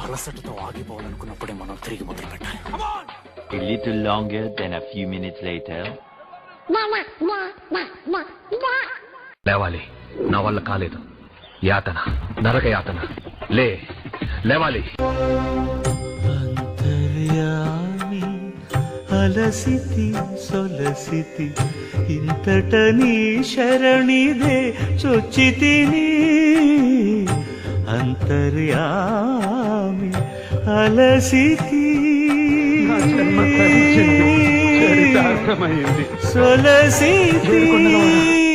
అలసటతో ఆగిపోవాలనుకున్నప్పుడే మనం తిరిగి మొదలు పెట్టాలి. A little longer than a few minutes later. లేవాలి, నా వల్ల కాలేదు. యాతన, నరక యాతన. లేవాలి. అంతర్యామి అలసితి సొలసితి ఇంతట నీ శరణిదే చొచ్చితిని. అంతర్యామి అలసితి సొలసితి